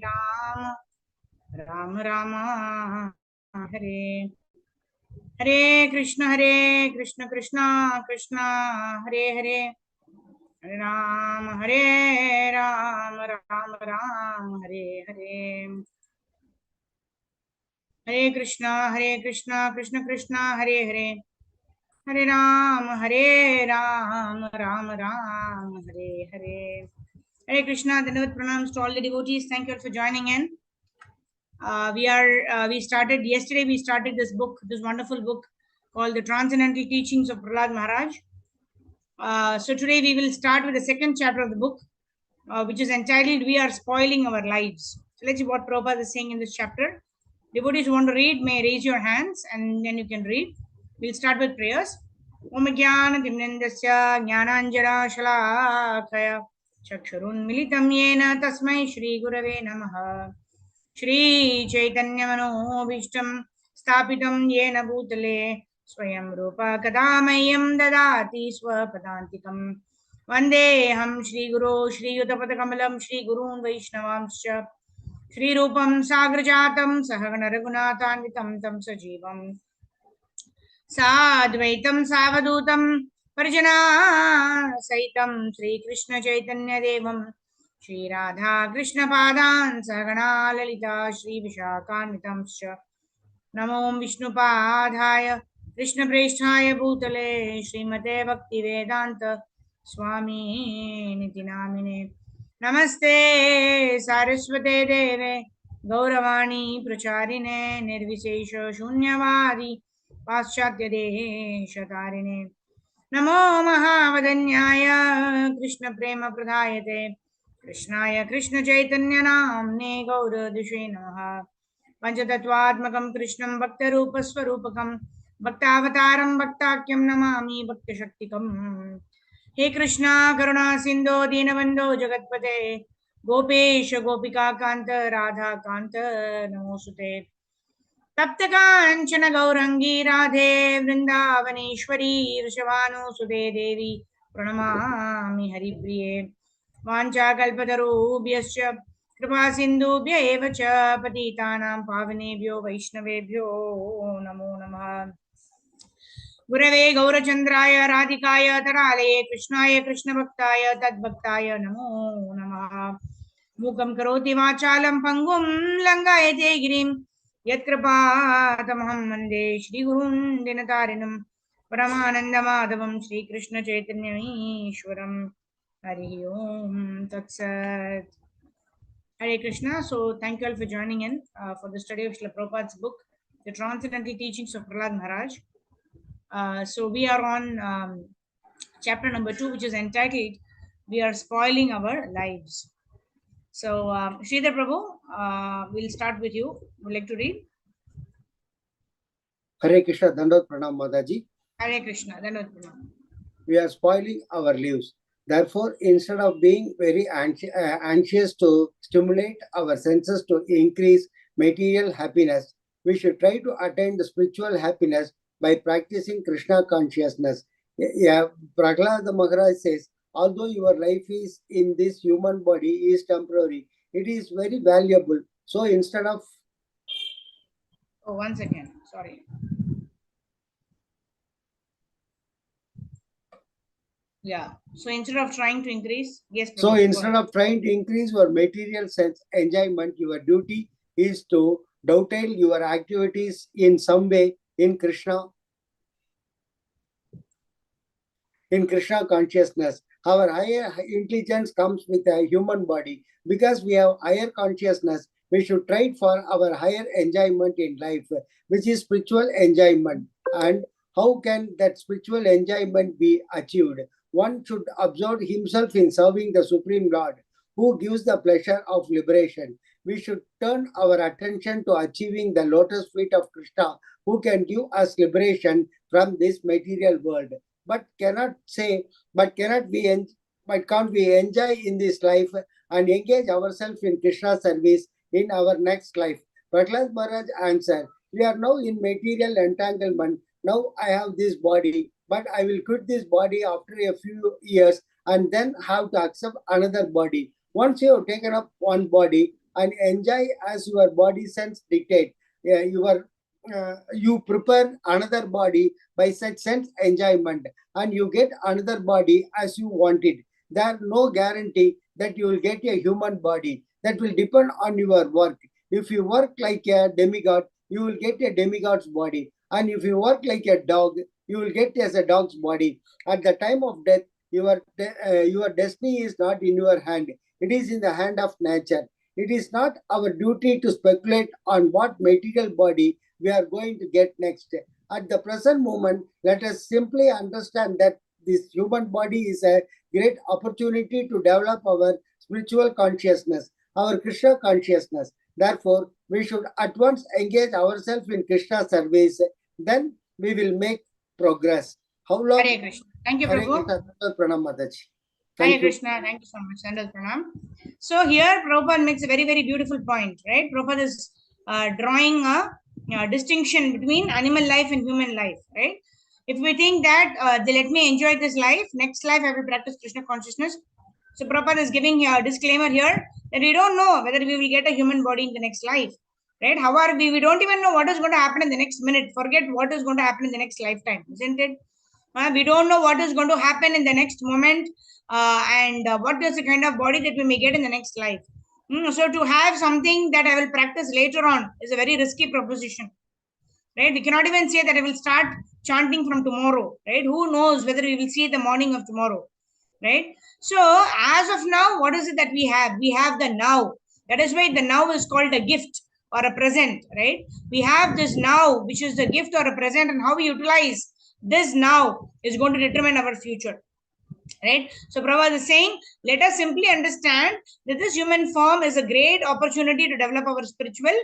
Ram, Ram Rama, Hare Hare Krishna, Krishna Krishna, Hare Hare, Hare Ram, Ram, Hare Hare. Hare Krishna, Krishna Krishna, Hare Hare, Hare Ram, Ram, Hare Hare. Hare Krishna, Dandavat pranams to all the devotees. Thank you all for joining in. We started yesterday. We started this book, this wonderful book called The Transcendental Teachings of Prahald Maharaj. So today we will start with the second chapter of the book, which is entitled "We Are Spoiling Our Lives." So let's see what Prabhupada is saying in this chapter. Devotees who want to read may raise your hands, and then you can read. We'll start with prayers. Om Jnana Dimnandasya Jnananjana Shalakaya Chakshurunmilitam Yena Tasmai Shri Gurave Namaha. Shri Chaitanya Manobhishtam Stapitam Yena Bhutale Swayam Rupa Kadamayam Dadati Swapadantikam Vandeham Shri Guru Shri Yudapadakamalam Shri Gurun Vaishnavamscha Shri Rupam Sagrajatam Sahagana Raghunathanvitam Tam Sajivam Sadvaitam Savadutam Parjana Saitam Shri Krishna Chaitanya Devam Shri Radha Krishna Padan Sagana Lalita Shri Vishakanitamscha Namo Vishnu Padhaya Krishna Presthaya Bhutale Srimate Bhakti Vedanta Swami Niti Namine Namaste Saraswate Deve Gauravani Pracharine Nirvisesha Shunyavadi Paschatya Deshatarine Namo Mahavadanyaya Krishna Prema Pradayate Krishnaya Krishna Chaitanya Namne Gaura Dishe Namaha Panchatattvatmakam Krishnam Bhaktarupa Swarupakam Bhaktavataram Bhaktakyam Namami Bhaktashaktikam He Krishna Karuna Sindho Dinabandho Jagatpate Gopesha Gopika Kanta Radha Kanta Namosute Taptakanchana Gaurangi Radhe Vrindavaneshwari Rishavanu Devi Pranamami Haripriye Vancha Kalpatarubhyascha Kripa Sindhubhya eva cha Patitanam Pavanebhyo Vaishnavebhyo Namo Namah Gurave Gaurachandraya Radhikaya Tarale Krishnaya Krishna Bhaktaya Tadbhaktaya Namo Namah Mukam Karoti Vachalam Pangum Langayate Girim Yatkripatamaham Mande Shri Gurun Dinatarinam Paramananda Madhavam Shri Krishna Chaitanya Ishwaram Hari Om Tat Sat. Hare Krishna. So thank you all for joining in for the study of Srila Prabhupada's book, The Transcendental Teachings of Prahald Maharaj. So we are on chapter number 2, which is entitled "We Are Spoiling Our Lives." So Sridhar Prabhu, we'll start with you. Would you like to read? Hare Krishna, Dandavat Pranam Mataji. Hare Krishna, Dandavat Pranam. We are spoiling our lives. Therefore, instead of being very anxious to stimulate our senses to increase material happiness, we should try to attain the spiritual happiness by practicing Krishna consciousness. Prahald Maharaj says, although your life is in this human body is temporary, it is very valuable. So instead of... Oh, 1 second. Sorry. Yeah. So instead of trying to increase, yes. So instead of trying to increase your material sense enjoyment, your duty is to dovetail your activities in some way in Krishna consciousness. Our higher intelligence comes with a human body. Because we have higher consciousness, we should try for our higher enjoyment in life, which is spiritual enjoyment. And how can that spiritual enjoyment be achieved? One should absorb himself in serving the Supreme Lord, who gives the pleasure of liberation. We should turn our attention to achieving the lotus feet of Krishna, who can give us liberation from this material world. But can't we enjoy in this life and engage ourselves in Krishna service in our next life? Prahald Maharaj answered, we are now in material entanglement. Now I have this body, but I will quit this body after a few years and then have to accept another body. Once you have taken up one body, and enjoy as your body sense dictate. You prepare another body by such sense enjoyment, and you get another body as you want it. There no guarantee that you will get a human body. That will depend on your work. If you work like a demigod, you will get a demigod's body, and if you work like a dog, you will get as a dog's body. At the time of death, your destiny is not in your hand. It is in the hand of nature. It is not our duty to speculate on what material body we are going to get next. At the present moment, let us simply understand that this human body is a great opportunity to develop our spiritual consciousness, our Krishna consciousness. Therefore, we should at once engage ourselves in Krishna service. Then we will make progress. How long? Hare Krishna. Thank you, Hare Prabhu. Krishna, Pranam Mataji. Hare Thank you. Krishna. Thank you so much. Sandal Pranam. So here Prabhupada makes a very, very beautiful point, right? Prabhupada is drawing a distinction between animal life and human life, right? If we think that they let me enjoy this life, next life I will practice Krishna consciousness. So Prabhupada is giving a disclaimer here that we don't know whether we will get a human body in the next life, right? How are we? We don't even know what is going to happen in the next minute. Forget what is going to happen in the next lifetime, isn't it? We don't know what is going to happen in the next moment, and what is the kind of body that we may get in the next life. So to have something that I will practice later on is a very risky proposition, right? We cannot even say that I will start chanting from tomorrow, right? Who knows whether we will see the morning of tomorrow, right? So as of now, what is it that we have? We have the now. That is why the now is called a gift or a present, right? We have this now, which is the gift or a present, and how we utilize this now is going to determine our future, right? So Prabhupada is saying, let us simply understand that this human form is a great opportunity to develop our spiritual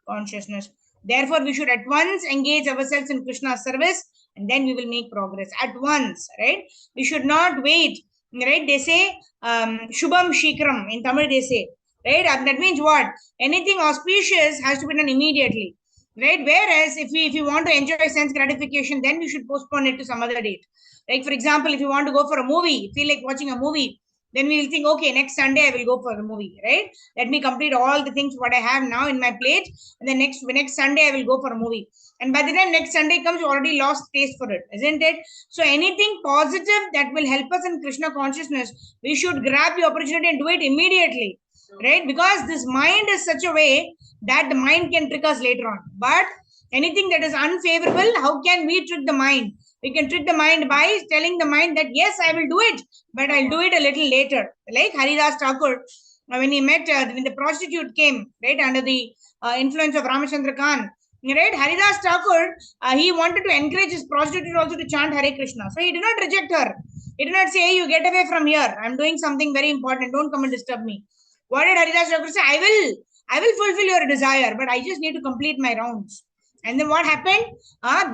consciousness. Therefore, we should at once engage ourselves in Krishna's service, and then we will make progress at once, right? We should not wait, right? They say, Shubham Shikram in Tamil, they say, right? And that means what? Anything auspicious has to be done immediately, right? Whereas if we want to enjoy sense gratification, then we should postpone it to some other date. Like, for example, if you want to go for a movie, feel like watching a movie, then we will think, okay, next Sunday I will go for the movie, right? Let me complete all the things what I have now in my plate, and then next Sunday I will go for a movie. And by the time next Sunday comes, you already lost taste for it, isn't it? So anything positive that will help us in Krishna consciousness, we should grab the opportunity and do it immediately, right? Because this mind is such a way that the mind can trick us later on. But anything that is unfavorable, how can we trick the mind? We can trick the mind by telling the mind that yes, I will do it, but I'll do it a little later. Like Haridas Thakur, when he met, when the prostitute came, right, under the influence of Ramachandra Khan, right, Haridas Thakur, he wanted to encourage his prostitute also to chant Hare Krishna. So he did not reject her. He did not say, hey, you get away from here. I'm doing something very important. Don't come and disturb me. What did Haridas Thakur say? I will fulfill your desire, but I just need to complete my rounds. And then what happened?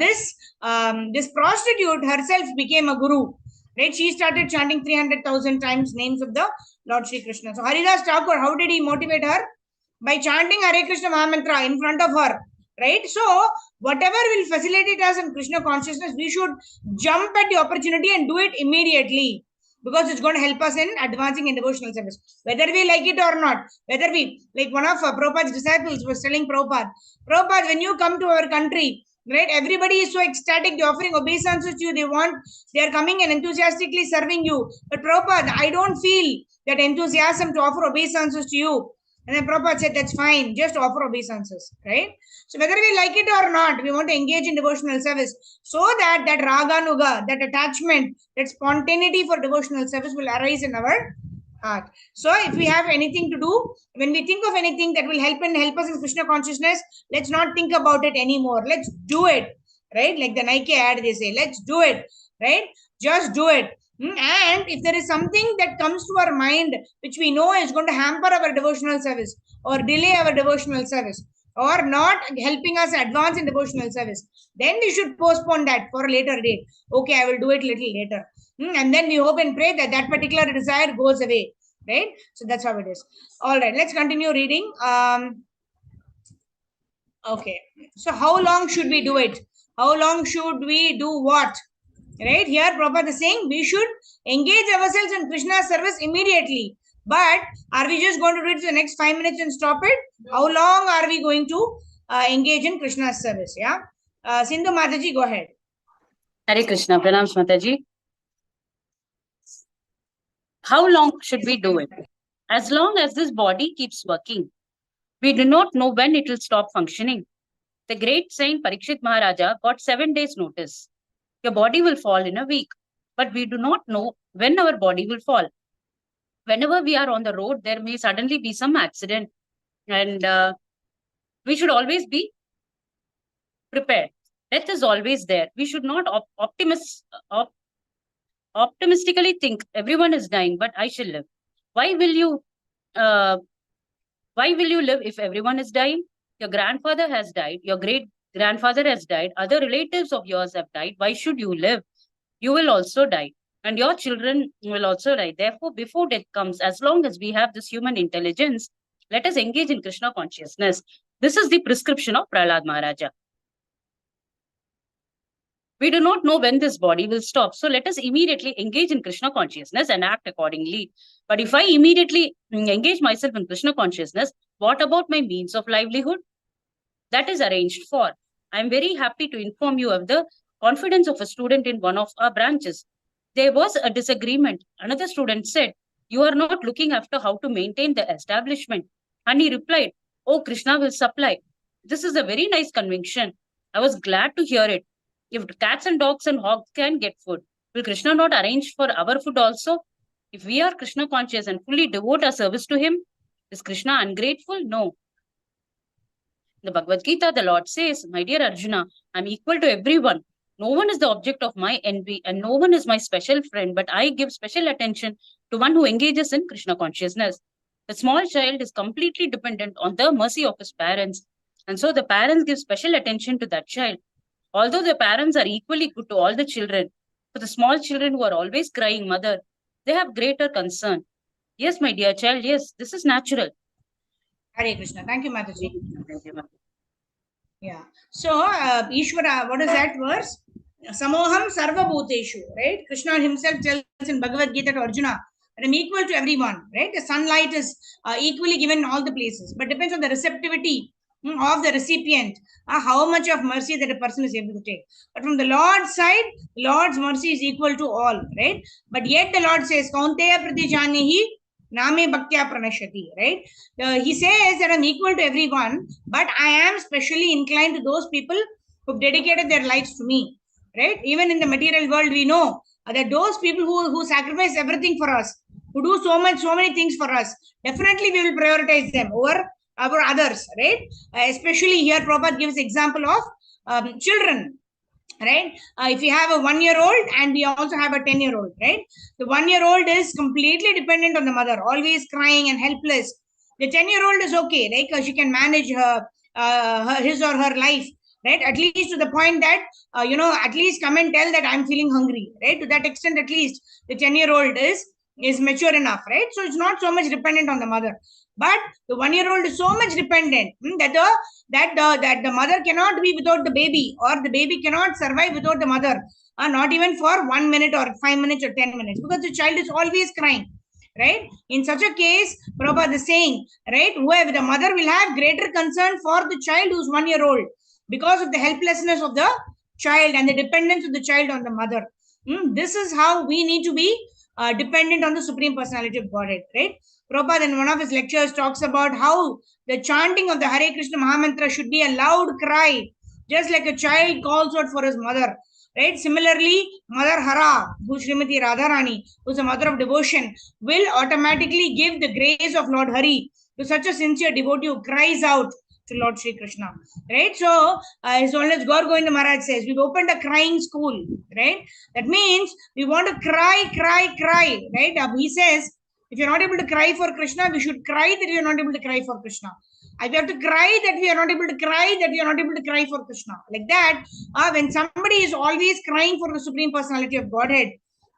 This prostitute herself became a guru. Right? She started chanting 300,000 times names of the Lord Sri Krishna. So Haridas Thakur, how did he motivate her? By chanting Hare Krishna Mahamantra in front of her. Right? So whatever will facilitate us in Krishna consciousness, we should jump at the opportunity and do it immediately, because it's going to help us in advancing in devotional service, whether we like it or not. Whether we, like one of Prabhupada's disciples was telling Prabhupada, when you come to our country, right, everybody is so ecstatic, they're offering obeisances to you, they are coming and enthusiastically serving you. But Prabhupada, I don't feel that enthusiasm to offer obeisances to you. And then Prabhupada said, that's fine, just offer obeisances, right? So whether we like it or not, we want to engage in devotional service so that that raganuga, that attachment, that spontaneity for devotional service will arise in our heart. So if we have anything to do, when we think of anything that will help us in Krishna consciousness, let's not think about it anymore. Let's do it, right? Like the Nike ad, they say, let's do it, right? Just do it. And if there is something that comes to our mind which we know is going to hamper our devotional service or delay our devotional service or not helping us advance in devotional service, then we should postpone that for a later date. Okay, I will do it little later. And then we hope and pray that that particular desire goes away, right? So that's how it is. All right, let's continue reading. Okay, so how long should we do it? How long should we do what? Right here, Prabhupada is saying we should engage ourselves in Krishna's service immediately. But are we just going to read the next 5 minutes and stop it? How long are we going to engage in Krishna's service? Yeah. Sindhu Mataji, go ahead. Hare Krishna, Pranams Mataji. How long should we do it? As long as this body keeps working. We do not know when it will stop functioning. The great saint Parikshit Maharaja got 7 days notice. Your body will fall in a week, but we do not know when our body will fall. Whenever we are on the road, there may suddenly be some accident, and we should always be prepared. Death is always there. We should not optimistically think everyone is dying, but I shall live. Why will you uh, why will you live if everyone is dying? Your grandfather has died, your great grandfather has died, other relatives of yours have died. Why should you live? You will also die, and your children will also die. Therefore, before death comes, as long as we have this human intelligence, let us engage in Krishna consciousness. This is the prescription of Prahald Maharaj. We do not know when this body will stop. So let us immediately engage in Krishna consciousness and act accordingly. But if I immediately engage myself in Krishna consciousness, what about my means of livelihood? That is arranged for. I am very happy to inform you of the confidence of a student in one of our branches. There was a disagreement. Another student said, "You are not looking after how to maintain the establishment." And he replied, "Oh, Krishna will supply." This is a very nice conviction. I was glad to hear it. If cats and dogs and hogs can get food, will Krishna not arrange for our food also? If we are Krishna conscious and fully devote our service to him, is Krishna ungrateful? No. The Bhagavad Gita, the Lord says, "My dear Arjuna, I'm equal to everyone. No one is the object of my envy and no one is my special friend, but I give special attention to one who engages in Krishna consciousness." The small child is completely dependent on the mercy of his parents. And so the parents give special attention to that child. Although the parents are equally good to all the children, for the small children who are always crying, "Mother," they have greater concern. Yes, my dear child, yes, this is natural. Hare Krishna. Thank you, Mataji. Thank you, Yeah. So, Ishvara, what is that verse? Samoham sarva bhuteshu, right? Krishna himself tells in Bhagavad Gita to Arjuna that I'm equal to everyone, right? The sunlight is equally given in all the places, but depends on the receptivity of the recipient, how much of mercy that a person is able to take. But from the Lord's side, Lord's mercy is equal to all, right? But yet the Lord says, Kaunteya pratijanihi Name Bhaktya Pranashati, right? He says that I'm equal to everyone, but I am specially inclined to those people who've dedicated their lives to me, right? Even in the material world, we know that those people who sacrifice everything for us, who do so many things for us, definitely we will prioritize them over others, right? Especially here, Prabhupada gives example of children, right? If you have a 1-year-old and we also have a 10-year-old, right? The 1-year-old is completely dependent on the mother, always crying and helpless. The 10-year-old is okay, right? Because she can manage his or her life, right? At least to the point that, at least come and tell that I'm feeling hungry, right? To that extent, at least the 10-year-old is mature enough, right? So it's not so much dependent on the mother. But the 1-year-old is so much dependent that the mother cannot be without the baby, or the baby cannot survive without the mother, not even for 1 minute or 5 minutes or 10 minutes, because the child is always crying, right? In such a case, Prabhupada is saying, right, whoever the mother will have greater concern for the child who's 1-year-old because of the helplessness of the child and the dependence of the child on the mother. This is how we need to be dependent on the Supreme Personality of Godhead, right? Prabhupada in one of his lectures talks about how the chanting of the Hare Krishna Mahamantra should be a loud cry, just like a child calls out for his mother, right? Similarly, Mother Hara, who's Srimati Radharani, who's a mother of devotion, will automatically give the grace of Lord Hari to such a sincere devotee who cries out to Lord Sri Krishna, right? So, His Holiness Gaur Govinda Maharaj says, we've opened a crying school, right? That means we want to cry, right? He says, if you're not able to cry for Krishna, we should cry that you're not able to cry for Krishna. If you have to cry that we are not able to cry, that we are not able to cry for Krishna. Like that, when somebody is always crying for the Supreme Personality of Godhead,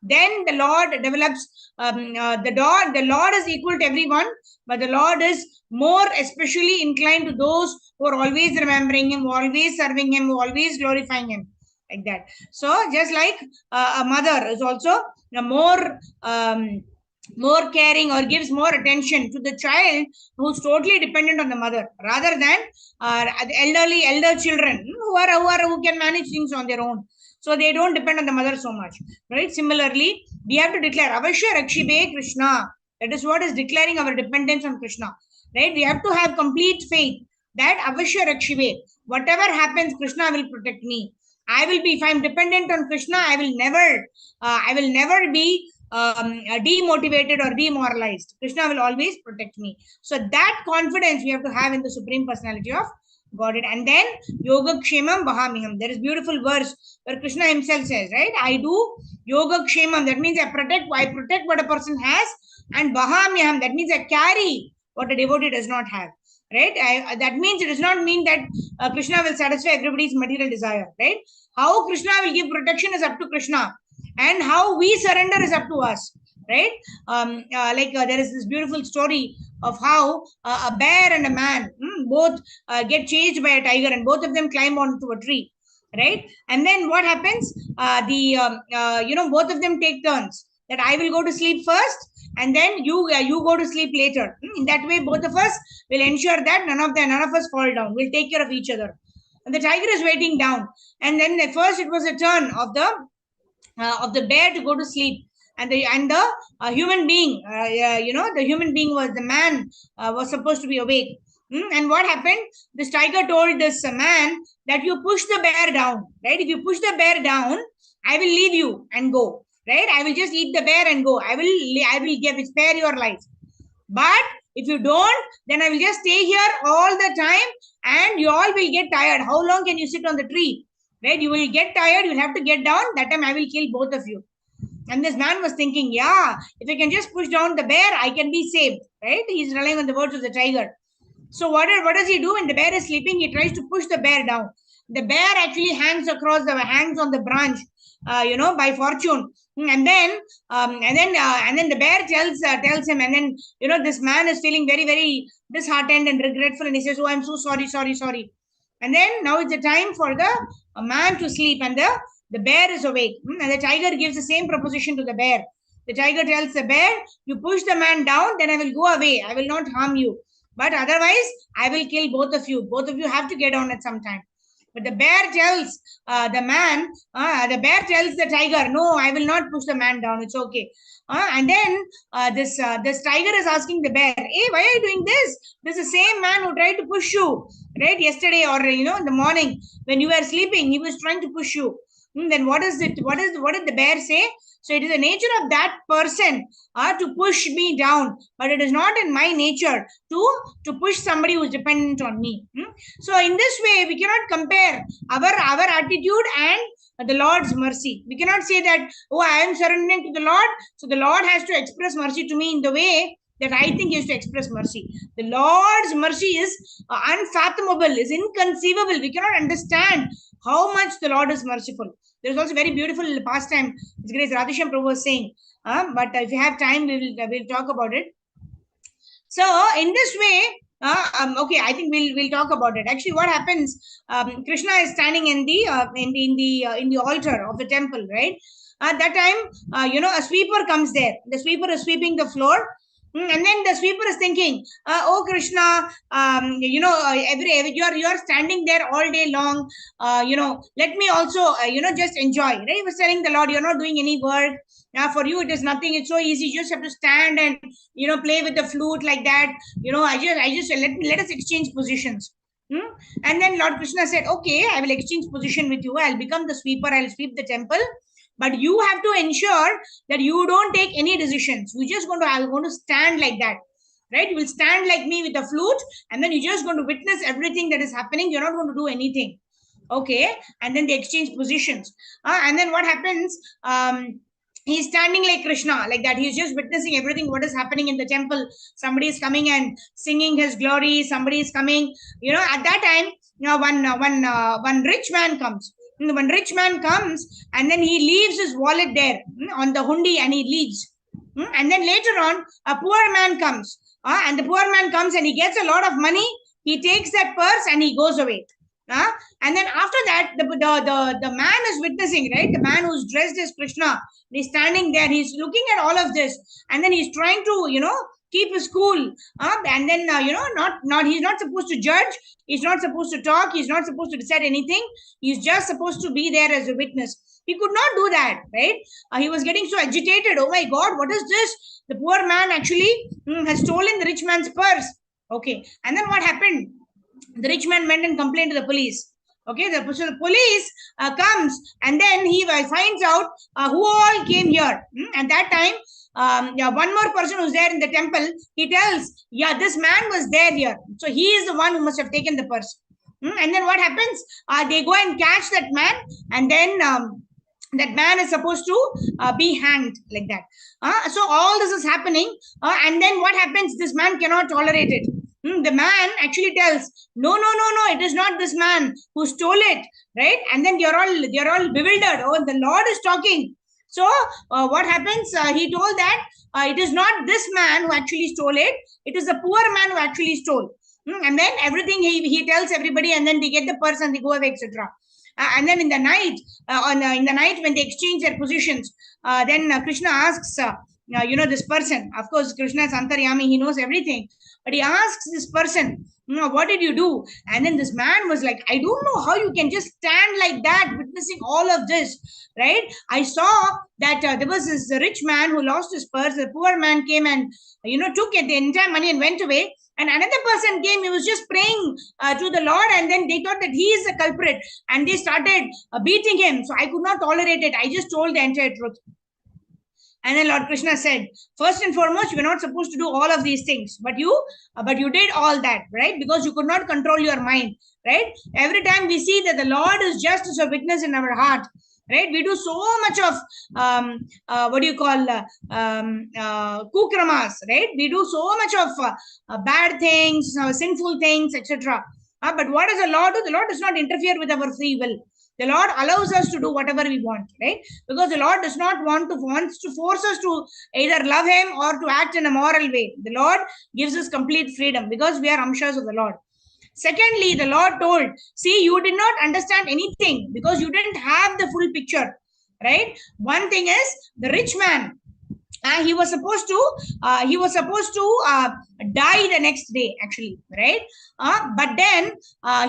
then the Lord develops, the Lord is equal to everyone, but the Lord is more especially inclined to those who are always remembering Him, who are always serving Him, who are always glorifying Him. Like that. So, just like a mother is also more more caring or gives more attention to the child who's totally dependent on the mother, rather than the elder children who can manage things on their own, so they don't depend on the mother so much, right? Similarly, we have to declare avashya rakshibe Krishna. That is what is declaring our dependence on Krishna, right? We have to have complete faith that avashya rakshibe, whatever happens, Krishna will protect me. I will be, if I'm dependent on Krishna, I will never be demotivated or demoralized. Krishna will always protect me. So that confidence we have to have in the Supreme Personality of Godhead. And then Yoga Kshemam Bahamiham. There is beautiful verse where Krishna himself says, right? I do Yoga Kshemam. That means I protect what a person has, and Bahamiham. That means I carry what a devotee does not have. Right? That means it does not mean that Krishna will satisfy everybody's material desire. Right? How Krishna will give protection is up to Krishna, and how we surrender is up to us, right? There is this beautiful story of how a bear and a man both get chased by a tiger, and both of them climb onto a tree, right? And then what happens, both of them take turns, that I will go to sleep first, and then you go to sleep later. In that way, both of us will ensure that none of us fall down. We'll take care of each other. And the tiger is waiting down, and then at first it was a turn of the bear to go to sleep, and the human being, the human being was the man, was supposed to be awake. And what happened? This tiger told this man that you push the bear down, right? If you push the bear down, I will leave you and go, right? I will just eat the bear and go. I will spare your life. But if you don't, then I will just stay here all the time, and you all will get tired. How long can you sit on the tree? Right? You will get tired. You'll have to get down. That time I will kill both of you. And this man was thinking, yeah, if I can just push down the bear, I can be saved. Right? He's relying on the words of the tiger. So what does he do when the bear is sleeping? He tries to push the bear down. The bear actually hangs on the branch, by fortune. And then the bear tells him, and then this man is feeling very, very disheartened and regretful, and he says, "Oh, I'm so sorry." And then now it's the time for the man to sleep, and the bear is awake. And the tiger gives the same proposition to the bear. The tiger tells the bear, "You push the man down, then I will go away. I will not harm you. But otherwise, I will kill both of you. Both of you have to get down at some time." But the bear tells the bear tells the tiger, "No, I will not push the man down. It's okay." And then this tiger is asking the bear, "Hey, why are you doing this? This is the same man who tried to push you, right? Yesterday, or in the morning when you were sleeping, he was trying to push you." Then what is it? What did the bear say? So it is the nature of that person to push me down, but it is not in my nature to push somebody who is dependent on me. So in this way, we cannot compare our attitude and the Lord's mercy. We cannot say that, "Oh, I am surrendering to the Lord, so the Lord has to express mercy to me in the way that I think he has to express mercy." The Lord's mercy is unfathomable, is inconceivable. We cannot understand how much the Lord is merciful. There is also very beautiful pastime. His Grace Radhesham Prabhu was saying, but if you have time, we'll talk about it. So in this way, okay, I think we'll talk about it. Actually, what happens? Krishna is standing in the altar of the temple, right? At that time, a sweeper comes there. The sweeper is sweeping the floor. And then the sweeper is thinking, "Oh Krishna, you're standing there all day long. Let me also, just enjoy." Right? He was telling the Lord, "You're not doing any work. For you, it is nothing. It's so easy. You just have to stand and play with the flute like that. I just let us exchange positions." And then Lord Krishna said, "Okay, I will exchange position with you. I'll become the sweeper. I'll sweep the temple. But you have to ensure that you don't take any decisions. I'm going to stand like that, right? You will stand like me with the flute, and then you're just going to witness everything that is happening. You're not going to do anything." Okay. And then they exchange positions. And then what happens? He's standing like Krishna, like that. He's just witnessing everything what is happening in the temple. Somebody is coming and singing his glory. Somebody is coming. At that time, one rich man comes. One rich man comes, and then he leaves his wallet there on the hundi, and he leaves. And then later on, a poor man comes, and the poor man comes and he gets a lot of money. He takes that purse and he goes away. And then after that, the man is witnessing, right? The man who's dressed as Krishna, he's standing there, he's looking at all of this, and then he's trying to, keep his cool. And then, he's not supposed to judge, he's not supposed to talk, he's not supposed to decide anything. He's just supposed to be there as a witness. He could not do that, right? He was getting so agitated. Oh my God, what is this? The poor man actually has stolen the rich man's purse. Okay. And then what happened? The rich man went and complained to the police. Okay, so the police comes, and then he finds out who all came here. At that time, one more person who's there in the temple, he tells, yeah, this man was there here. So he is the one who must have taken the purse. And then what happens? They go and catch that man, and then that man is supposed to be hanged like that. So all this is happening, and then what happens? This man cannot tolerate it. The man actually tells, no, it is not this man who stole it, right? And then they're all bewildered. Oh, the Lord is talking. So what happens? He told that it is not this man who actually stole it. It is the poor man who actually stole. And then everything he tells everybody, and then they get the purse and they go away, etc. And then in the night, in the night when they exchange their positions, then Krishna asks, this person. Of course, Krishna is Antaryami; he knows everything. But he asks this person, what did you do? And then this man was like, I don't know how you can just stand like that, witnessing all of this, right? I saw that there was this rich man who lost his purse. The poor man came and, took the entire money and went away. And another person came, he was just praying to the Lord, and then they thought that he is the culprit, and they started beating him. So I could not tolerate it. I just told the entire truth. And then Lord Krishna said, first and foremost, you were not supposed to do all of these things, but you did all that, right? Because you could not control your mind, right? Every time we see that the Lord is just as a witness in our heart, right? We do so much of kukramas, right? We do so much of bad things, sinful things, etc. But what does the Lord do? The Lord does not interfere with our free will. The Lord allows us to do whatever we want, right? Because the Lord does not wants to force us to either love Him or to act in a moral way. The Lord gives us complete freedom because we are amshas of the Lord. Secondly, the Lord told, see, you did not understand anything because you didn't have the full picture, right? One thing is the rich man. He was supposed to die the next day, actually, right? But then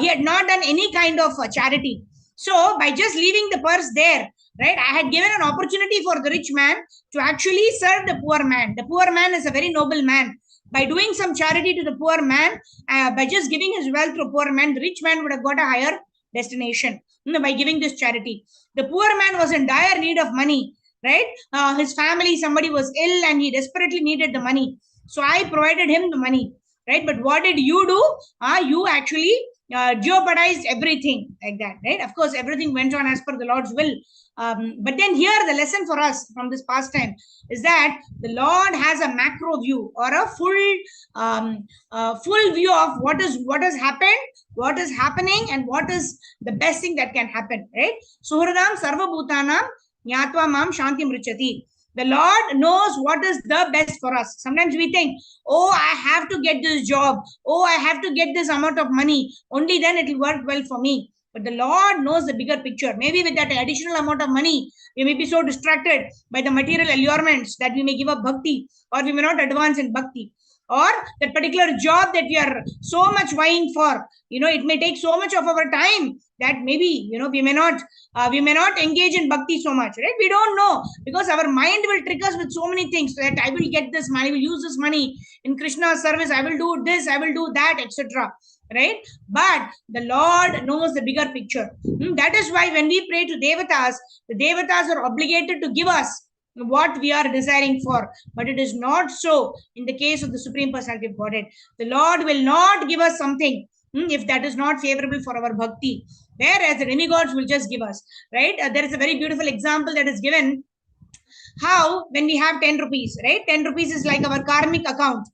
he had not done any kind of charity. So by just leaving the purse there, right, I had given an opportunity for the rich man to actually serve the poor man. The poor man is a very noble man. By doing some charity to the poor man, by just giving his wealth to a poor man, the rich man would have got a higher destination by giving this charity. The poor man was in dire need of money, right? His family, somebody was ill and he desperately needed the money. So I provided him the money, right? But what did you do? You actually jeopardized everything like that, right? Of course, everything went on as per the Lord's will. But then here, the lesson for us from this pastime is that the Lord has a macro view or a full view of what has happened, what is happening, and what is the best thing that can happen, right? Suhradam sarva bhutanam nyatva mam shanti mrichati. The Lord knows what is the best for us. Sometimes we think, oh, I have to get this job. Oh, I have to get this amount of money. Only then it will work well for me. But the Lord knows the bigger picture. Maybe with that additional amount of money, we may be so distracted by the material allurements that we may give up bhakti, or we may not advance in bhakti. Or that particular job that we are so much vying for, it may take so much of our time that maybe, we may not engage in bhakti so much, right? We don't know, because our mind will trick us with so many things, that I will get this money, I will use this money in Krishna's service, I will do this, I will do that, etc. Right? But the Lord knows the bigger picture. That is why when we pray to Devatas, the Devatas are obligated to give us what we are desiring for. But it is not so in the case of the Supreme Personality of Godhead. The Lord will not give us something if that is not favorable for our bhakti. Whereas the demigods will just give us, right? There is a very beautiful example that is given. How when we have 10 rupees, right? 10 rupees is like our karmic account.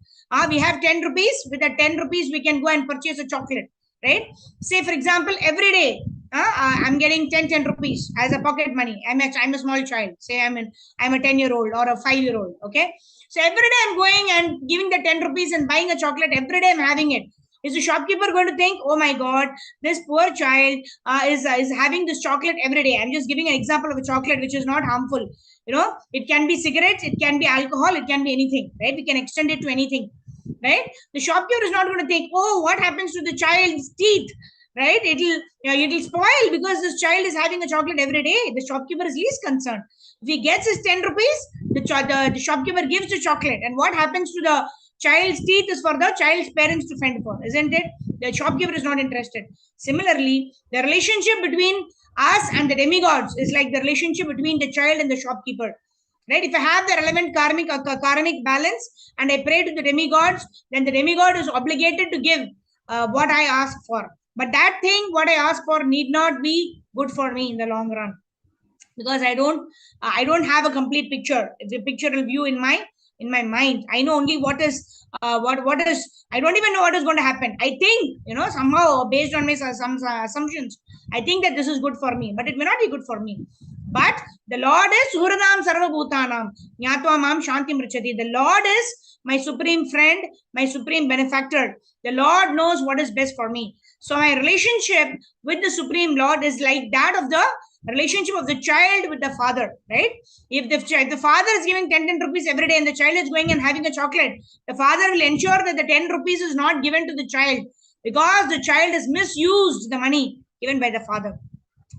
We have 10 rupees. With that 10 rupees, we can go and purchase a chocolate, right? Say, for example, every day, I'm getting 10 rupees as a pocket money. I'm a small child. Say I'm a 10-year-old or a 5-year-old. Okay. So every day I'm going and giving the 10 rupees and buying a chocolate. Every day I'm having it. Is the shopkeeper going to think, oh my God, this poor child is having this chocolate every day? I'm just giving an example of a chocolate which is not harmful. It can be cigarettes, it can be alcohol, it can be anything, right? We can extend it to anything, right? The shopkeeper is not going to think, oh, what happens to the child's teeth, right? It'll spoil because this child is having a chocolate every day. The shopkeeper is least concerned. If he gets his 10 rupees, the shopkeeper gives the chocolate, and what happens to the child's teeth is for the child's parents to fend for, isn't it? The shopkeeper is not interested. Similarly, the relationship between us and the demigods is like the relationship between the child and the shopkeeper, right? If I have the relevant karmic balance and I pray to the demigods, then the demigod is obligated to give what I ask for. But that thing, what I ask for, need not be good for me in the long run, because I don't have a complete picture. It's a pictural view in my mind. I know only what is what is. I don't even know what is going to happen. I think, somehow based on my some assumptions, I think that this is good for me, but it may not be good for me. But the Lord is Suhradam Sarvabhutanam Nyatva Mam Shanti Mrichati. The Lord is my supreme friend, my supreme benefactor. The Lord knows what is best for me. So my relationship with the Supreme Lord is like that of the relationship of the child with the father, right? If the father is giving 10 rupees every day and the child is going and having a chocolate, the father will ensure that the 10 rupees is not given to the child, because the child has misused the money given by the father.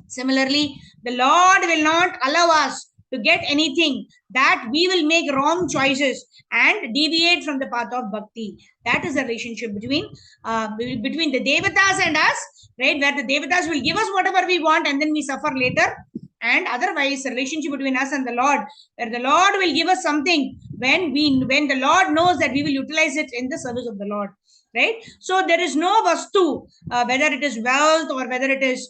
Similarly, the Lord will not allow us to get anything that we will make wrong choices and deviate from the path of bhakti. That is the relationship between the devatas and us, right? Where the devatas will give us whatever we want and then we suffer later. And otherwise, the relationship between us and the Lord, where the Lord will give us something when the Lord knows that we will utilize it in the service of the Lord, right? So there is no vastu, whether it is wealth or whether it is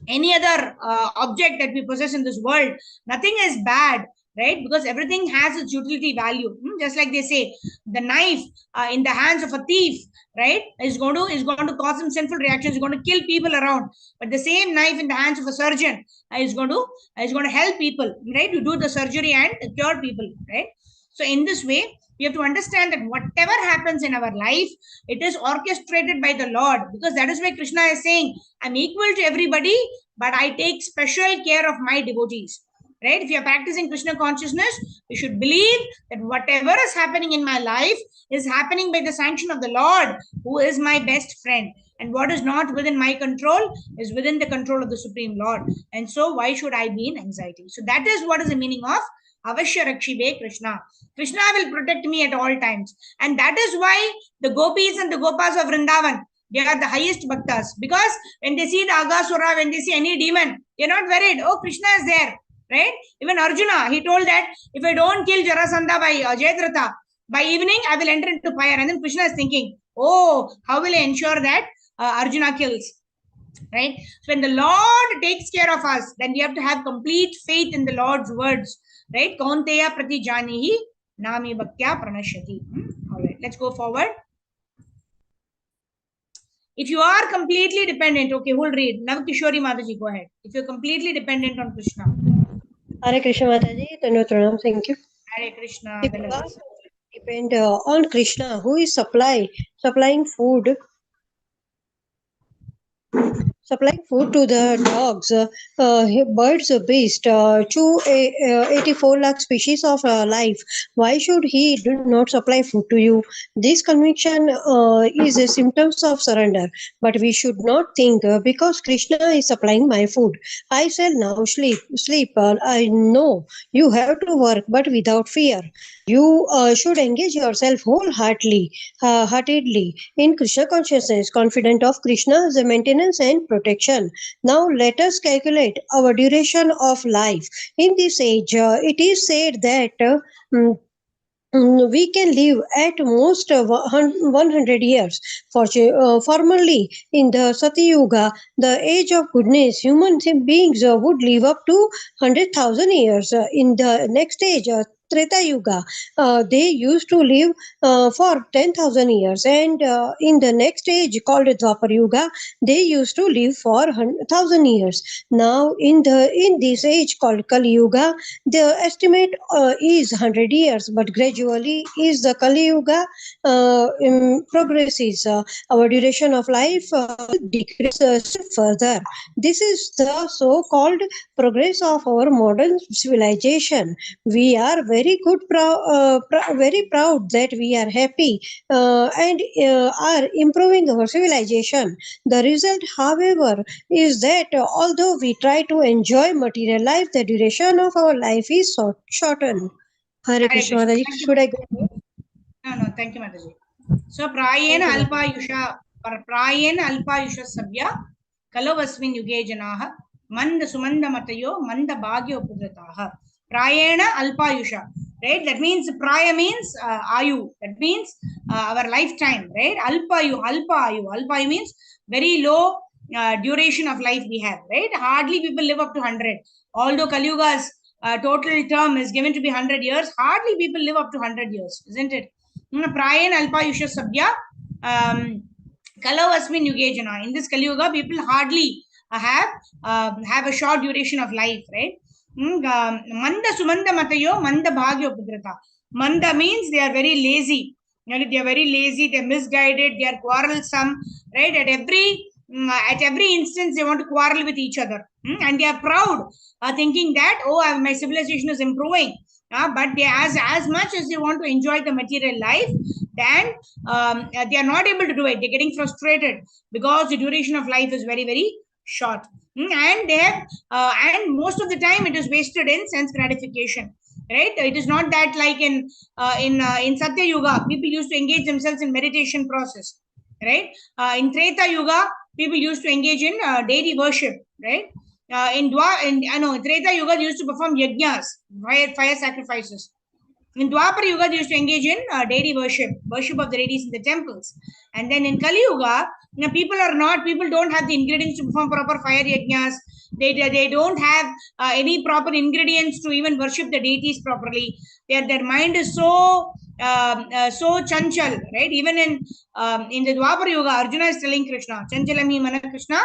any other object that we possess in this world. Nothing is bad, right? Because everything has its utility value. Just like they say, the knife in the hands of a thief, right, is going to cause some sinful reactions, is going to kill people around. But the same knife in the hands of a surgeon is going to help people, right, to do the surgery and cure people, right? So in this way, we have to understand that whatever happens in our life, it is orchestrated by the Lord, because that is why Krishna is saying, I'm equal to everybody, but I take special care of my devotees, right? If you are practicing Krishna consciousness, you should believe that whatever is happening in my life is happening by the sanction of the Lord, who is my best friend. And what is not within my control is within the control of the Supreme Lord. And so why should I be in anxiety? So that is what is the meaning of Avashya Rakshibe Krishna. Krishna will protect me at all times. And that is why the gopis and the gopas of Vrindavan, they are the highest bhaktas. Because when they see the Agasura, when they see any demon, they're not worried. Oh, Krishna is there, right? Even Arjuna, he told that if I don't kill Jarasandha by Jayadratha, by evening I will enter into fire. And then Krishna is thinking, oh, how will I ensure that Arjuna kills? Right? So when the Lord takes care of us, then we have to have complete faith in the Lord's words. Right? Kaunteya prati janihi nami bhaktya pranashyati. All right, let's go forward. If you are completely dependent, okay, who'll read? Navkishori Mataji, go ahead. If you're completely dependent on Krishna. Hare Krishna Mataji, Pranam, thank you. Hare Krishna. If you depend on Krishna, who is supplying food to the dogs, birds, beasts, to 84 lakh species of life. Why should he do not supply food to you? This conviction is a symptom of surrender. But we should not think because Krishna is supplying my food, I shall now sleep. I know you have to work, but without fear. You should engage yourself wholeheartedly in Krishna consciousness, confident of Krishna's maintenance and protection. Now let us calculate our duration of life. In this age, it is said that we can live at most 100 years. Formerly, in the Satyuga, the age of goodness, human beings would live up to 100,000 years. In the next age, Treta Yuga. They used to live for 10,000 years, and in the next age called Dwapar Yuga, they used to live for 1,000 years. Now, in this age called Kali Yuga, the estimate is 100 years, but gradually, is the Kali Yuga progresses, our duration of life will decrease still further. This is the so-called progress of our modern civilization. We are very proud that we are happy and are improving our civilization. The result, however, is that although we try to enjoy material life, the duration of our life is shortened. Hare Hare Krishna. Krishna. Mataji. Thank you, Should I Mataji. go? No, thank you, Mataji. So, Prayena Thank you, Alpa Mataji. Yusha, Prayena Alpa Yusha Sabya, Kalovasmin Yuge Janaha, Manda Sumanda Matayo, Manda Bhagyo Pudrataha. Prayena Alpa Yusha, right? That means Praya means Ayu. That means our lifetime, right? Alpa Ayu means very low duration of life we have, right? Hardly people live up to 100. Although Kali Yuga's total term is given to be 100 years, hardly people live up to 100 years, isn't it? Prayan Alpa Yusha Sabya. Kalavasmin Yugejana. In this Kali Yuga, people hardly have a short duration of life, right? Manda Sumanda Matayo, Manda Bhagyo Pudrata. Manda means they are very lazy. They are very lazy, they are misguided, they are quarrelsome, right? At every instance, they want to quarrel with each other. And they are proud, thinking that, oh, my civilization is improving. But they, as much as they want to enjoy the material life, then they are not able to do it. They're getting frustrated because the duration of life is very, very short. And they have, and most of the time it is wasted in sense gratification. Right? It is not that like in Satya Yuga, people used to engage themselves in meditation process. Right? In Treta Yuga, people used to engage in deity worship. Right? In Treta Yuga, they used to perform yajnas, fire sacrifices. In Dwapara Yuga, they used to engage in deity worship of the deities in the temples. And then in Kali Yuga, people don't have the ingredients to perform proper fire yajnas. They don't have any proper ingredients to even worship the deities properly. Their mind is so chanchal, right? Even in the Dwapara Yuga, Arjuna is telling Krishna, Chanchalami Mana Krishna,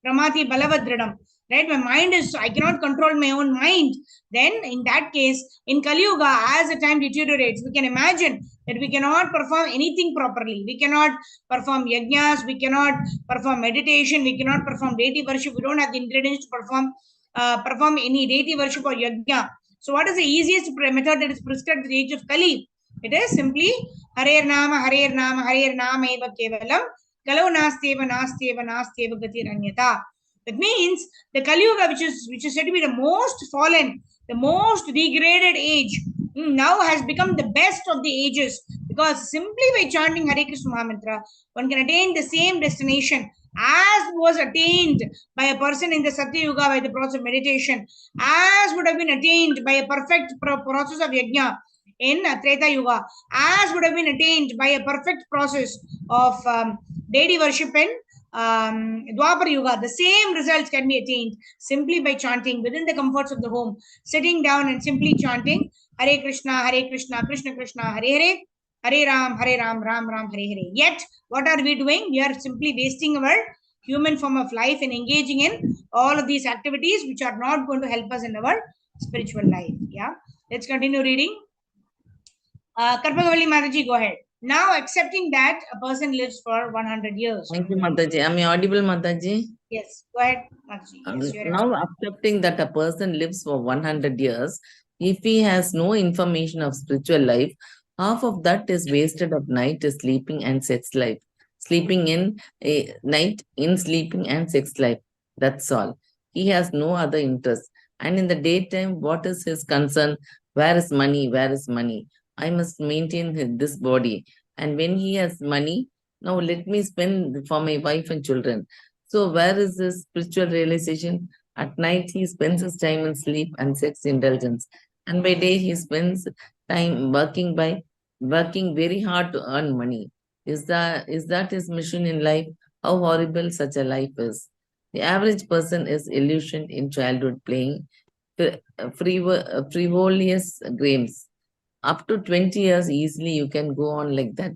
Pramati Balavadradam. Right? My mind is, I cannot control my own mind. Then in that case, in Kali Yuga, as the time deteriorates, we can imagine that we cannot perform anything properly. We cannot perform yajnas, we cannot perform meditation, we cannot perform deity worship. We don't have the ingredients to perform any deity worship or yajna. So what is the easiest method that is prescribed at the age of Kali? It is simply Harer Nama, Harer Nama, Harer Nama eva kevalam, Kalau nasteva, nasteva, nasteva gati ranyata. That means the Kali Yuga, which is said to be the most fallen, the most degraded age, now has become the best of the ages, because simply by chanting Hare Krishna Mahamantra, one can attain the same destination as was attained by a person in the Satya Yuga by the process of meditation, as would have been attained by a perfect process of yajna in Treta Yuga, as would have been attained by a perfect process of deity worship in Dwapar Yuga. The same results can be attained simply by chanting within the comforts of the home, sitting down and simply chanting Hare Krishna, Krishna Krishna, Hare Hare, Hare Ram, Ram Ram, Hare Hare. Yet, what are we doing? We are simply wasting our human form of life and engaging in all of these activities which are not going to help us in our spiritual life. Yeah. Let's continue reading. Karpagavalli Mataji, go ahead. Now, accepting that a person lives for 100 years. Thank you, Mataji. Am I audible, Mataji? Yes, go ahead, Mataji. Yes, now, accepting that a person lives for 100 years, if he has no information of spiritual life, half of that is wasted of night is sleeping and sex life. Sleeping in a night in sleeping and sex life. That's all. He has no other interest. And in the daytime, what is his concern? Where is money? Where is money? I must maintain this body. And when he has money, now let me spend for my wife and children. So where is this spiritual realization? At night, he spends his time in sleep and sex indulgence. And by day, he spends time working very hard to earn money. Is that his mission in life? How horrible such a life is. The average person is illusioned in childhood playing frivolous games. Up to 20 years, easily you can go on like that.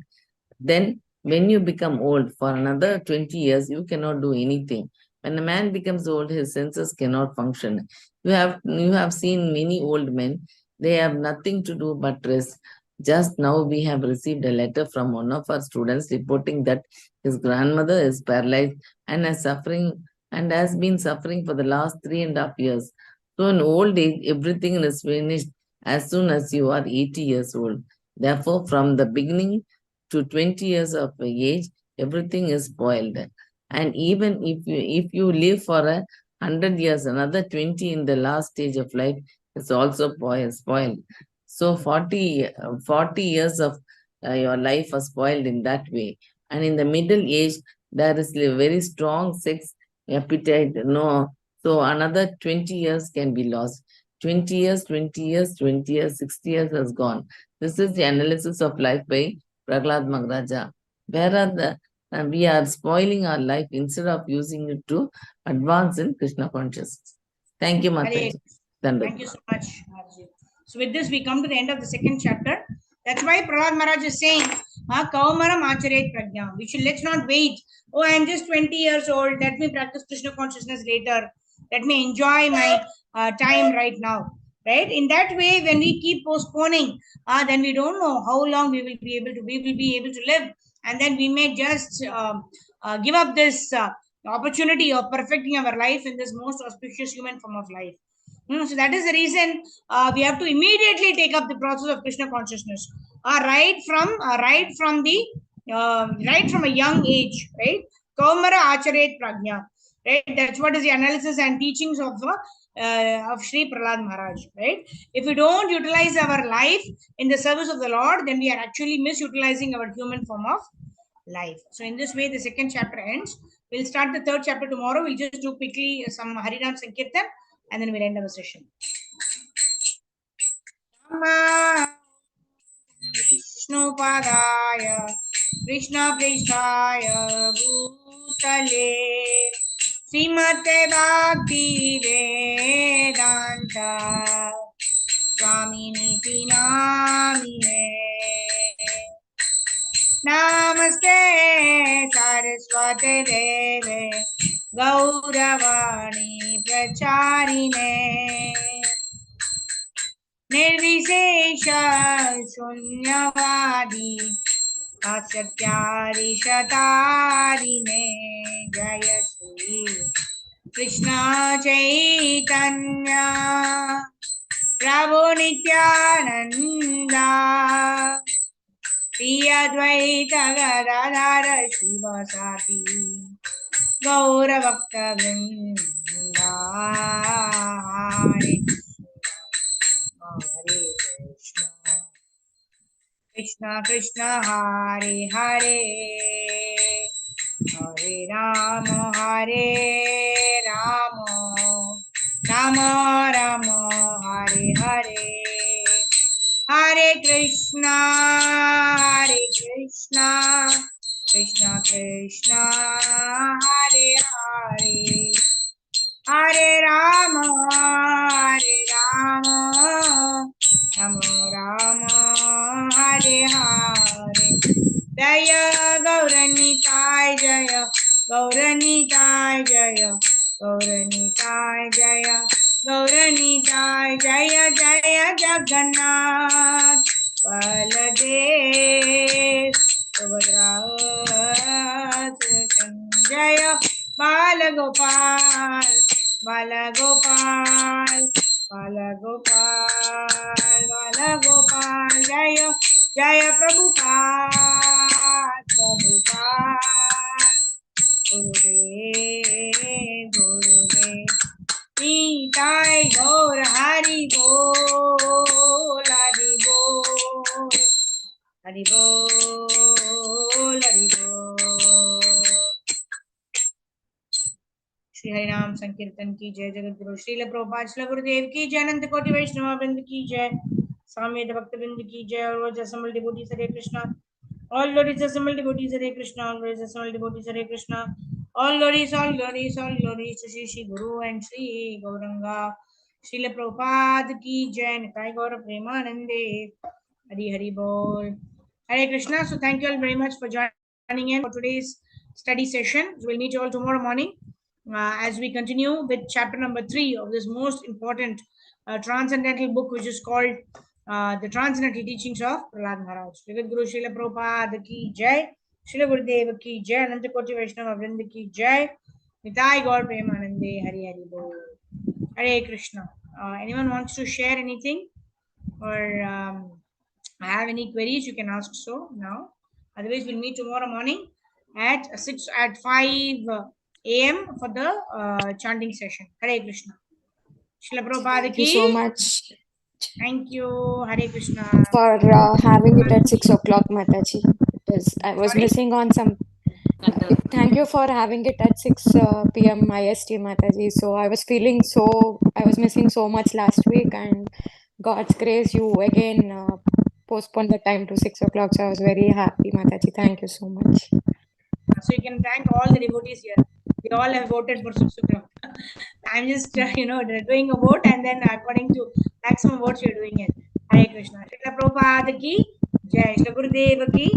Then, when you become old, for another 20 years, you cannot do anything. When a man becomes old, his senses cannot function. You have seen many old men, they have nothing to do but rest. Just now, we have received a letter from one of our students reporting that his grandmother is paralyzed and has been suffering for the last 3.5 years. So, in old age, everything is finished as soon as you are 80 years old. Therefore, from the beginning to 20 years of age, everything is spoiled. And even if you live for 100 years, another 20 in the last stage of life is also spoiled. So 40 years of your life are spoiled in that way. And in the middle age, there is a very strong sex appetite. No, so another 20 years can be lost. 20 years, 20 years, 20 years, 60 years has gone. This is the analysis of life by Prahald Maharaj. Where are we are spoiling our life instead of using it to advance in Krishna consciousness. Thank you, Hare Mataji. Krishna. Thank you so much, Arjit. So with this, we come to the end of the second chapter. That's why Prahald Maharaj is saying, Kaumaram Acharet Prajna. Let's not wait. Oh, I am just 20 years old. Let me practice Krishna consciousness later. Let me enjoy my time right now. Right? In that way, when we keep postponing, then we don't know how long we will be able to live. And then we may just give up this opportunity of perfecting our life in this most auspicious human form of life. So that is the reason we have to immediately take up the process of Krishna consciousness, right from a young age, right? Kaumara Acharet Prajna, right? That's what is the analysis and teachings of Sri Prahald Maharaj, right? If we don't utilize our life in the service of the Lord, then we are actually misutilizing our human form of life. So in this way, the second chapter ends. We'll start the third chapter tomorrow. We'll just do quickly some Harinam Sankirtan and then we'll end our session. Vishnu Padaya Krishna Prishaya Bhutale Srimate Bhakti Vedanta Swami Niti Namine Namaste Saraswate Deve Gauravani Pracharine Nirvishesha Shunyavadi Asatyari Shatarine Jaya Shri Krishna Chaitanya Prabhu Nityananda Shri Advaita Gadadhara Shivasati Gaura Bhakta Vrinda Hare Krishna Krishna Krishna Hare Hare Hare Rama Rama Rama Hare Hare Hare Krishna Krishna Krishna Hare Hare Hare Rama Rama Rama Hare Hare Jaya Gauranitai Jaya Gauranitai Jaya Gauranitai Jaya Gauranitai Jaya Jaya Jagannath Baladev Subhadra Jaya Balagopal Jaya Jaya Prabhupada Gurudev Nitai Gaur Hari Bol Hari Bol Shri हरिनाम संकीर्तन की जय जगत गुरु श्रील प्रभुपाद श्रील गुरुदेव की जय अनंत कोटि वैष्णव वृंद की जय सामवेद भक्त वृंद की जय और assembled devotees Hare Krishna all glories assembled devotees Hare Krishna all glories assembled devotees Hare Krishna all glories to Shri Guru and Shri Gauranga Srila Prabhupada की जय निताय गौर प्रेमानंदे Hari Hari Bol. Hare Krishna. So thank you all very much for joining in for today's study session. So we'll meet you all tomorrow morning as we continue with chapter number 3 of this most important transcendental book, which is called The Transcendental Teachings of Prahald Maharaj. Jagat Guru Srila Prabhupada ki Jai. Srila Gurudeva ki Jai. Ananta Koti Vaishnava Vrinda ki Jai. Nitai Gaur Premanande. Hari Hari Bol. Hare Krishna. Anyone wants to share anything or have any queries, you can ask so now. Otherwise, we'll meet tomorrow morning at 5 a.m. for the chanting session. Hare Krishna. Srila Prabhupada Thank you ki. so much Thank you. Hare Krishna. for having it at 6 o'clock, Mataji. I was Sorry? missing on some. Thank you for having it at 6 p.m. IST, Mataji. So I was missing so much last week, and God's grace, you again postponed the time to 6 o'clock. So I was very happy, Mataji. Thank you so much. So you can thank all the devotees here. We all have voted for 6 o'clock. I'm just, doing a vote, and then according to maximum votes, you're doing it. Hare Krishna. Srila Prabhupada ki Jai. Srila Gurudeva ki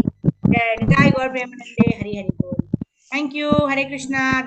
Jai. Nitai Gaur Premanande. Hari Hari Bol. Thank you. Hare Krishna.